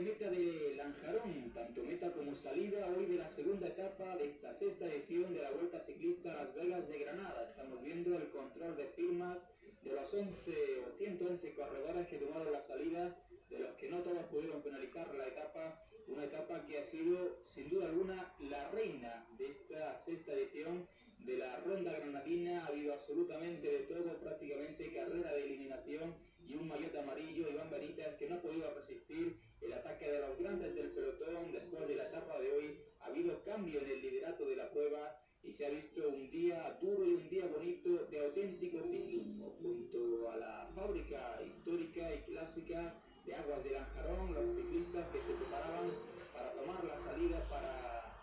meta de Lanjarón, tanto meta como salida hoy de la segunda etapa de esta sexta edición de la Vuelta Ciclista a Las Vegas de Granada. Estamos viendo el control de firmas de los 11 o 111 corredores que tomaron la salida, de los que no todos pudieron finalizar la etapa, una etapa que ha sido sin duda alguna la reina de esta sexta edición de la Ronda Granadina. Ha habido absolutamente de todo, prácticamente carrera de eliminación y un maillot amarillo, Iván Benítez, que no ha podido resistir el ataque de los grandes del pelotón. Después de la etapa de hoy ha habido cambio en el liderato de la prueba y se ha visto un día duro y un día bonito de auténtico ciclismo. Junto a la fábrica histórica y clásica de Aguas de Lanjarón, los ciclistas que se preparaban para tomar la salida, para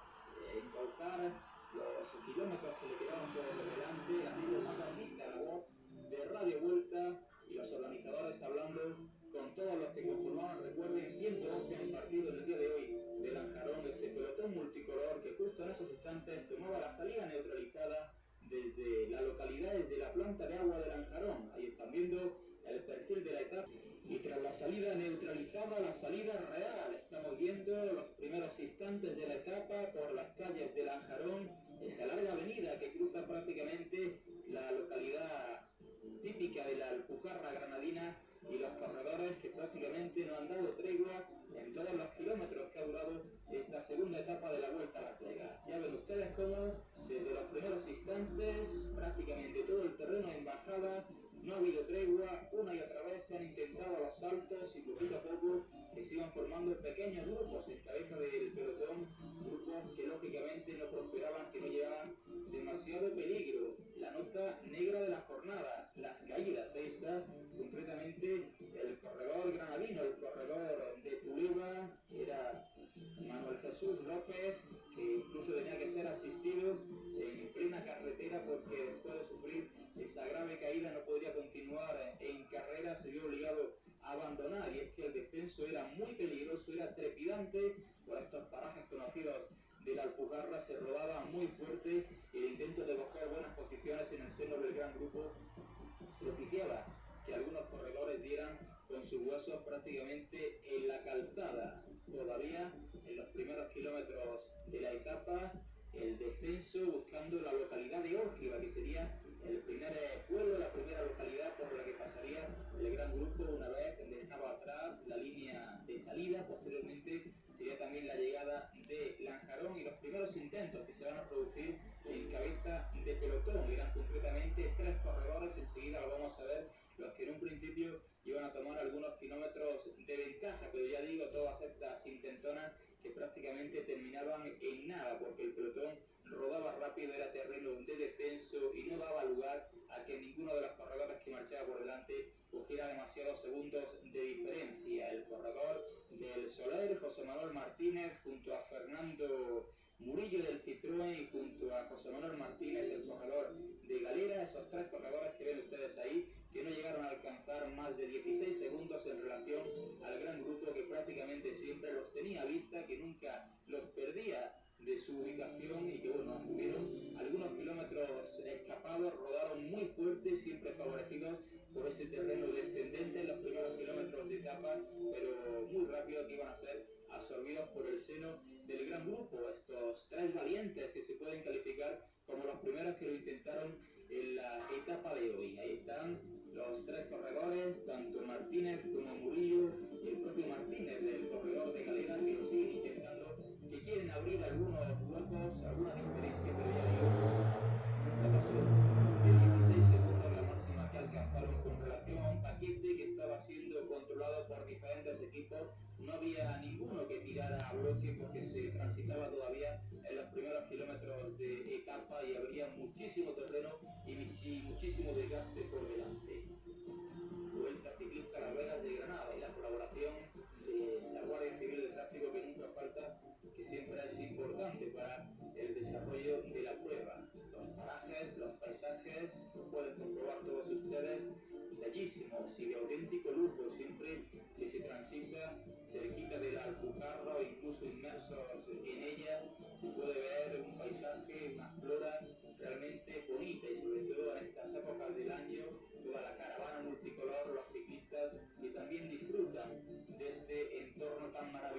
encauzar los kilómetros que le quedaban por delante. La misma la voz de Radio Vuelta y los organizadores hablando con todos los que conformaban, recuerden, 111 en el partido en el día de hoy de Lanjarón, ese pelotón multicolor que justo en esos instantes tomaba la salida neutralizada desde la localidad, desde la planta de agua de Lanjarón. Ahí están viendo el perfil de la etapa y tras la salida neutralizada, la salida real. Estamos viendo los primeros instantes de la etapa por las calles de Lanjarón, esa larga avenida que cruza prácticamente la localidad típica de la Alpujarra granadina, y los corredores que prácticamente no han dado tregua en todos los kilómetros que ha durado esta segunda etapa de la Vuelta a Las Vegas. Ya ven ustedes cómo desde los primeros instantes prácticamente todo el terreno en bajada, no ha habido tregua, una y otra vez se han intentado los saltos y poquito a poco que se iban formando pequeños grupos en cabeza del pelotón, grupos que lógicamente no prosperaban, que no llevaban demasiado peligro. La nota negra de la jornada, las caídas. Ahí está concretamente el corredor granadino, el corredor de Tuleva, era Manuel Jesús López, que incluso tenía que ser asistido en plena carretera porque después de sufrir esa grave caída no podría continuar en carrera, se vio obligado a abandonar. Y es que el descenso era muy peligroso, era trepidante por estos parajes conocidos de la Alpujarra, se rodaba muy fuerte y el intento de coger buenas posiciones en el seno del gran grupo propiciaba que algunos corredores dieran con sus huesos prácticamente en la calzada. Todavía en los primeros kilómetros de la etapa, el descenso buscando la localidad de Órgiva, que sería el primer pueblo, la primera localidad por la que pasaría el gran grupo una vez dejaba atrás la línea de salida. Posteriormente sería también la llegada de Lanjarón y los primeros intentos que se van a producir en cabeza de pelotón. Eran concretamente 3 corredores, enseguida lo vamos a ver, los que en un principio iban a tomar algunos kilómetros de ventaja, pero ya digo, todas estas intentonas que prácticamente terminaban en nada, porque el pelotón rodaba rápido, era terreno de descenso y no daba lugar a que ninguno de los corredores que marchaba por delante cogiera demasiados segundos de diferencia. El corredor del Soler, José Manuel Martínez, junto a Fernando Murillo del Citroën y junto a José Manuel Martínez, el corredor de Galera, esos 3 corredores que ven ustedes ahí, que no llegaron a alcanzar más de 16 segundos en relación al gran grupo que prácticamente siempre los tenía a vista, que nunca los perdía de su ubicación y que bueno, tuvieron algunos kilómetros escapados, rodaron muy fuerte, siempre favorecidos por ese terreno descendente en los primeros kilómetros de etapa, pero muy rápido que iban a ser absorbidos por el seno del gran grupo. Estos 3 valientes que se pueden calificar como los primeros que lo intentaron en la etapa de hoy. Ahí están los 3 corredores, tanto Martínez como Murillo y el propio Martínez del corredor de Galera, que lo siguen intentando, que quieren abrir algunos huecos, alguna diferencia, pero ya digo, nunca pasó de 16 segundos la máxima que alcanzaron con relación a un paquete que estaba siendo controlado por diferentes equipos. No había ninguno que tirara a bloque porque se transitaba todavía en los primeros kilómetros de etapa y habría muchísimo terreno y muchísimo desgaste por delante. Vuelta Ciclista a Las Vegas de Granada y la colaboración de la Guardia Civil de Tráfico, que nunca falta, que siempre es importante para el desarrollo de la prueba. Los parajes, los paisajes, lo pueden comprobar todos ustedes, bellísimos y de auténtico lujo, siempre que se transita cerquita de la Alpujarra o incluso inmersos en ella, se puede ver un paisaje, una flora realmente bonita, y sobre todo en estas épocas del año, toda la caravana multicolor, los ciclistas que también disfrutan de este entorno tan maravilloso.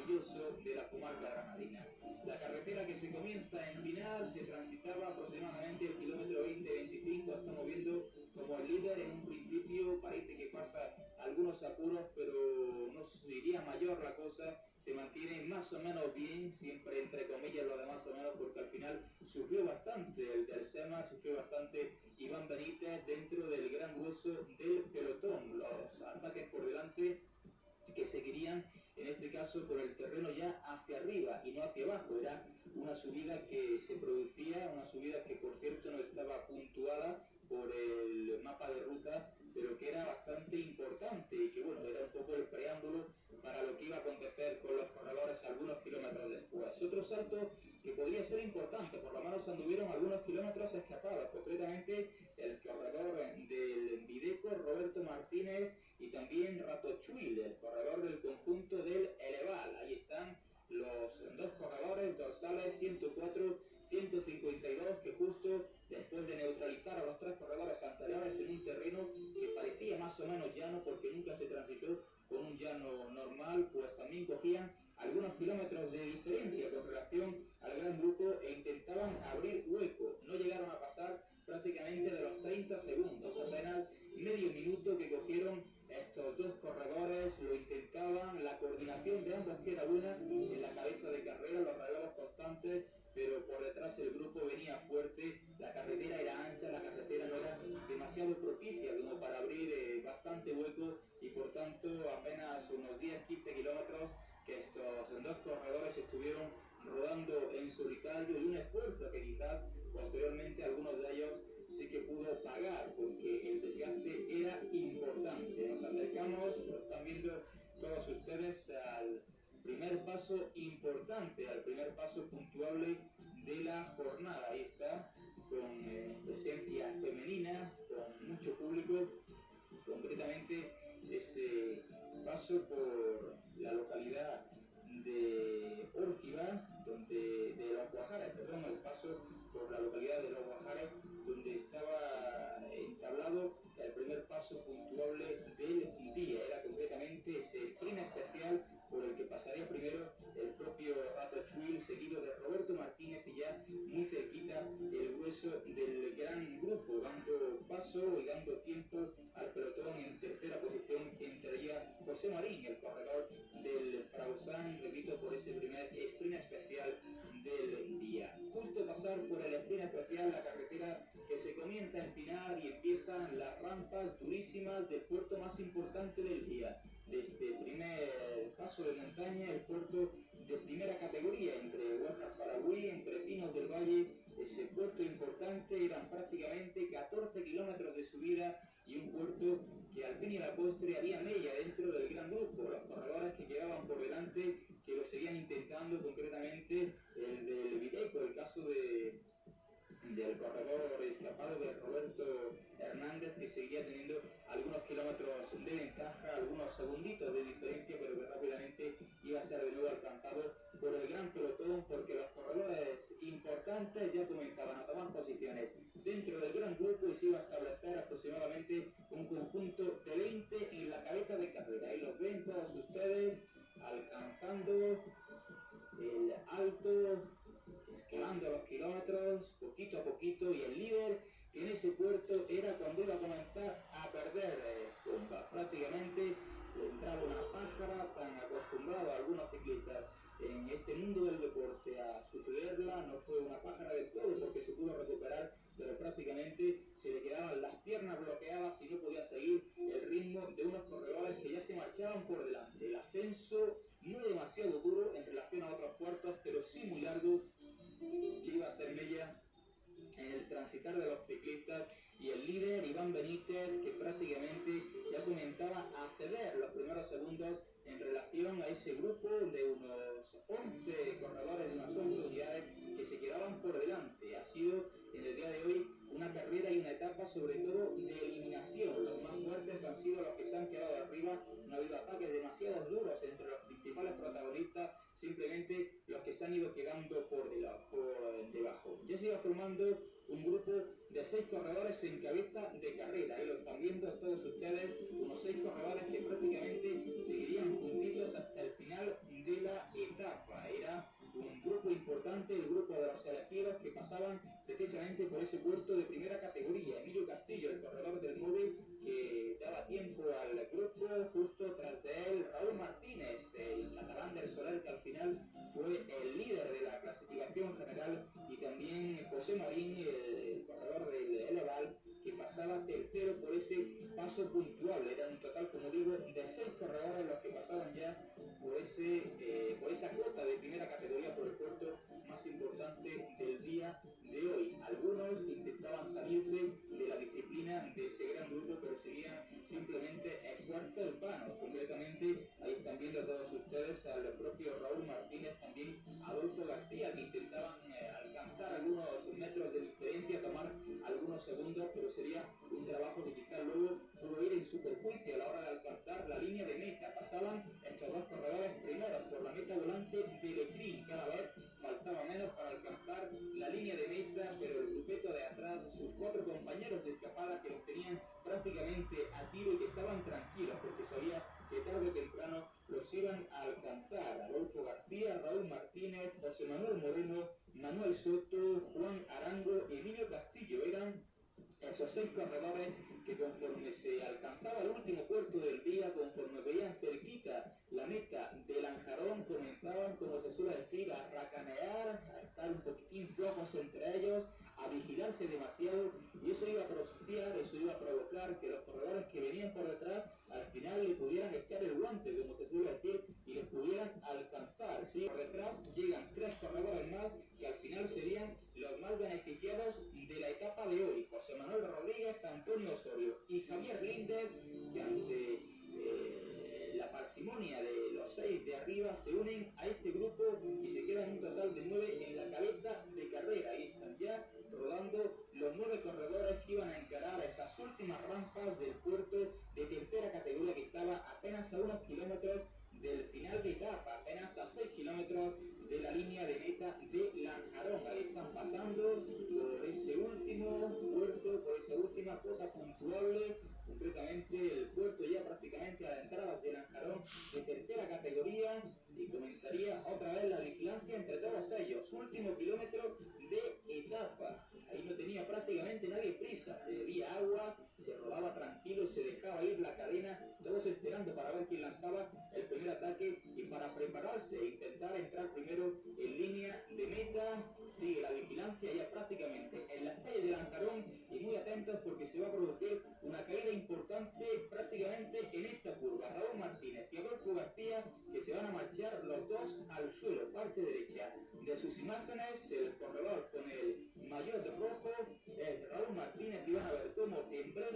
se transitaba aproximadamente el kilómetro 20-25, estamos viendo como el líder en un principio parece que pasa algunos apuros, pero no iría mayor la cosa, se mantiene más o menos bien, siempre entre comillas lo de más o menos, porque al final sufrió bastante el del SEMA, sufrió bastante Iván Benítez dentro del gran hueso del pelotón, los ataques por delante que seguirían en este caso por el terreno ya hacia arriba y no hacia abajo. Era una subida que se producía, una subida que por cierto no estaba puntuada por el mapa de ruta, pero que era bastante importante y que bueno, era un poco el preámbulo para lo que iba a acontecer con los corredores algunos kilómetros después. Otro salto que podría ser importante, por lo menos anduvieron algunos kilómetros escapados, concretamente el corredor del Videco, Roberto Martínez, y también Ratochuil, el corredor del conjunto del Eleval. Ahí están los dos corredores dorsales 104, 152, que justo después de neutralizar a los tres corredores anteriores en un terreno que parecía más o menos llano porque nunca se transitó con un llano normal, pues también cogían algunos kilómetros de diferencia con relación al gran grupo e intentaban abrir hueco. No llegaron a pasar prácticamente de los 30 segundos, apenas medio minuto que cogieron estos dos corredores, lo intentaban, la coordinación de ambos que era buena, en la cabeza de carrera, los relevos constantes, pero por detrás el grupo venía fuerte, la carretera era ancha, la carretera no era demasiado propicia como para abrir bastante hueco y por tanto apenas unos 10-15 kilómetros que estos dos corredores estuvieron rodando en solitario y un esfuerzo que quizás posteriormente algunos de ellos sí que pudo pagar porque el desgaste era importante. Nos acercamos, lo están viendo todos ustedes, al primer paso importante, al primer paso puntuable de la jornada. Ahí está, con presencia femenina, con mucho público, concretamente ese paso por la localidad de Órgiva, donde de Los Guajares, perdón, el paso por la localidad de Los Guajares, donde estaba entablado el primer paso puntuable del día. Era concretamente ese sprint especial por el que pasaría primero el propio Ratochuil, seguido de Roberto Martínez y ya muy cerquita el hueso del gran grupo, dando paso y dando tiempo al pelotón. En tercera posición entraría José Marín, el corredor del Frausán, repito, por ese primer sprint especial del día. Justo pasar por el sprint especial, la carretera que se comienza a empinar y empiezan las rampas durísimas del puerto más importante del día. De este primer paso de montaña, el puerto de primera categoría entre Huertas Paraguay, entre Pinos del Valle, ese puerto importante, eran prácticamente 14 kilómetros de subida y un puerto que al fin y a la postre haría mella dentro del gran grupo. Los corredores que llevaban por delante, que lo seguían intentando, concretamente el del Videco, el caso del corredor escapado de Roberto Hernández, que seguía teniendo algunos kilómetros de ventaja, algunos segunditos de diferencia, pero que rápidamente iba a ser de nuevo alcanzado por el gran pelotón, porque los corredores importantes ya comenzaban a tomar posiciones dentro del gran grupo y se iba a establecer aproximadamente un conjunto de 20 en la cabeza de carrera. Ahí los ven todos ustedes alcanzando el alto, escalando los kilómetros poquito a poquito, y el líder en ese puerto era cuando iba a comenzar a perder tumba. Prácticamente le entraba una pájara, tan acostumbrado a algunos ciclistas en este mundo del deporte a sucederla. No fue una pájara del todo porque se pudo recuperar, pero prácticamente se le quedaban las piernas bloqueadas y no podía seguir el ritmo de unos corredores que ya se marchaban por delante. El ascenso no demasiado duro en relación a otros puertos, pero sí muy largo, que iba a hacer mella en el transitar de los ciclistas, y el líder Iván Benítez, que prácticamente ya comenzaba a ceder los primeros segundos en relación a ese grupo de unos 11 corredores, de unas 11 unidades que se quedaban por delante. Ha sido en el día de hoy una carrera y una etapa sobre todo de eliminación. Los más fuertes han sido los que se han quedado arriba, no ha habido ataques demasiado duros entre los principales protagonistas, simplemente los que se han ido quedando por debajo. Ya se iba formando un grupo de 6 corredores en cabeza de carrera. Ahí lo están viendo todos ustedes, unos 6 corredores que prácticamente seguirían juntitos hasta el final de la etapa. Era un grupo importante, el grupo de los elegidos, que pasaban Marín, el corredor del Eleval, que pasaba tercero por ese paso puntuable. Eran un total, como digo, de 6 corredores los que pasaban ya por esa cuota de primera categoría por el puerto más importante del día de hoy. Algunos intentaban salirse de la disciplina de ese gran grupo, pero serían simplemente esfuerzos vanos. Concretamente, ahí están viendo todos ustedes al propio Raúl Martínez, también Adolfo García, que intentaban alcanzar algunos metros de diferencia, tomar algunos segundos, pero sería un trabajo que quizás luego pudo ir en su perjuicio a la hora de alcanzar la línea de meta. Pasaban estos dos corredores primeros por la meta volante de Lecrín, cada vez faltaba menos para alcanzar la línea de meta, pero el grupeto de atrás, sus 4 compañeros de escapada que los tenían prácticamente a tiro y que estaban tranquilos porque sabía que tarde o temprano los iban a alcanzar. Adolfo García, Raúl Martínez, José Manuel Moreno, Manuel Soto, Juan Arango, Emilio Castillo eran esos 6 corredores que conforme se alcanzaba el último puerto del día, conforme veían cerquita la meta de Lanjarón, comenzaban, como se suele decir, a racanear, a estar un poquitín flojos entre ellos, a vigilarse demasiado, y eso iba a propiciar, eso iba a provocar que los corredores que venían por detrás al final le pudieran echar el guante, como se suele decir, y les pudieran alcanzar. ¿Sí? Por detrás llegan 3 corredores más que al final serían los más beneficiados de la etapa de hoy: José Manuel Rodríguez, Antonio Osorio y Javier Líndez, que ante la parsimonia de los 6 de arriba se unen a este grupo y se quedan un total de 9 en la cabeza de carrera. Ahí están ya rodando los 9 corredores que iban a encarar esas últimas rampas del puerto de tercera categoría, que estaba apenas a unos kilómetros del final de etapa, apenas a 6 kilómetros de la línea de meta de Lanjarón. Ahí están pasando por ese último puerto, por esa última cuota puntuable, concretamente el puerto ya prácticamente a la entrada de Lanjarón de tercera categoría, y comenzaría otra vez la vigilancia entre todos ellos. Último kilómetro de etapa. Ahí no tenía prácticamente nadie prisa, se bebía agua, se rodaba tranquilo, se dejaba ir la cadena, todos esperando para ver quién lanzaba el primer ataque y para prepararse e intentar entrar primero en línea de meta. Sigue la vigilancia ya prácticamente en las calles de Lanjarón, y muy atentos porque se va a producir una caída importante prácticamente en esta curva. Raúl Martínez y Adolfo García, que se van a marchar los dos al suelo, parte derecha de sus imágenes. El corredor con el maillot rojo es Raúl Martínez, y van a ver cómo en breve,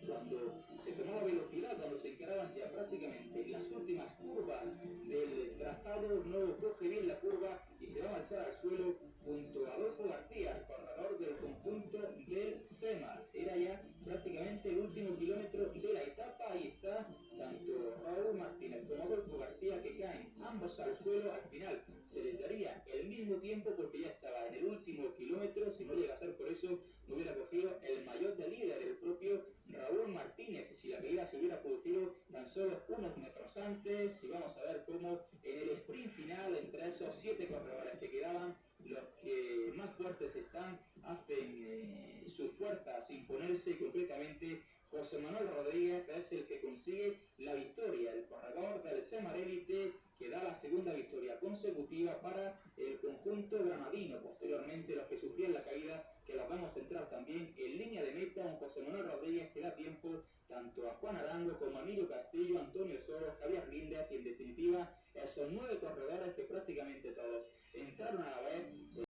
cuando se tomaba velocidad, cuando se encaraban ya prácticamente las últimas curvas del trazado, no coge bien la curva y se va a marchar al suelo junto a Adolfo García, corredor del conjunto del SEMA. Era ya prácticamente el último kilómetro de la etapa. Ahí está tanto Raúl Martínez como Adolfo García, que caen ambos al suelo. Al final se les daría el mismo tiempo porque ya estaba en el último kilómetro. Si no llega a ser por eso, no hubiera cogido el maillot de líder el propio Raúl Martínez, si la caída se hubiera producido tan solo unos metros antes. Y vamos a ver cómo en el sprint final, entre esos 7 corredores que quedaban, los que más fuertes están hacen sus fuerzas imponerse, y concretamente José Manuel Rodríguez es el que consigue la victoria, el corredor del Semar Élite, que da la segunda victoria consecutiva para el conjunto granadino. Posteriormente, los que sufrían la caída, que los vamos a entrar también en línea de meta, con José Manuel Rodríguez, que da tiempo tanto a Juan Arango como a Emilio Castillo